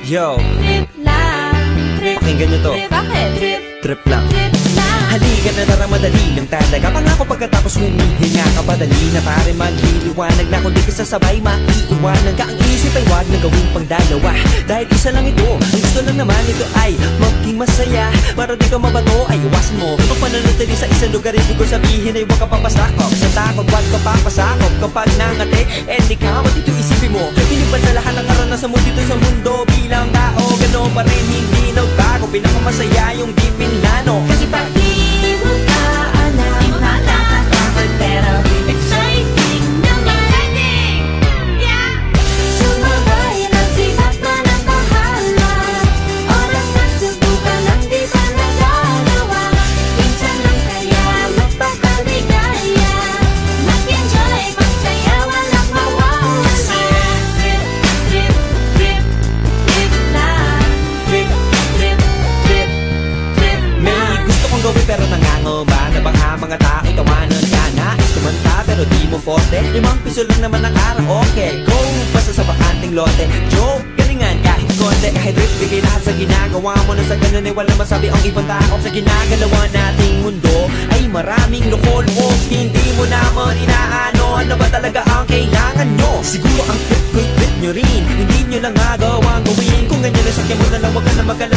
Yo, Trip lang, trip, pakinggan nyo to. bakit? Trip, Trip lang. trip lang. Halika na tara, madali lang talaga. Pangako pagkatapos humihinga ka, padali na pare magliliwanag na. Kung di ka sasabay, maiiwanan ka. Ang isip ay wag na gawing pangdalawa, dahil isa lang ito. Ang gusto lang naman ito ay maging masaya. Para di ka mabato ay iwasan mo ang pananatili sa isang lugar. Hindi ko sabihin ay huwag ka papasakop sa takot, wag ka papasakop. Kapag nangate, di ka matito isipin mo. Hindi pa sa lahat ng karanasan mo dito sa mundo. Bilang tao, gano'n pa rin hindi nagbago. Pinakamasaya yung di pinlano. Kasi pag di mo na alam, di mo na nakakatakot, pero exciting naman. Yeah! Sumabay lang sipat na ng bahala. Oras na subukan ang di pa nagagawa. Minsan lang kaya magpapabigaya. Mag-enjoy, magsaya, walang mawawala. Trip, trip, trip, trip lang. Trip, trip, trip, trip May gusto kong gawin pero nangangamba na baka mga tao'y tawanan ka. Nais kumanta pero di mo forte. 5 piso lang naman ang araw, okay. Go, basta sa bakanting lote. Joke, galingan kahit konti. Kahit rip, bigay lahat sa ginagawa mo. Na sa ganun ay wala masabi ang ibang tao. Sa ginagalawa nating mundo ay maraming loko-loko. Hindi mo naman inaano, ano ba talaga ang kailangan nyo? Siguro ang trip ko'y trip nyo rin. Hindi nyo lang nagawang gawin. Kung ganyan na sakyan mo na lang, wag ka na magala.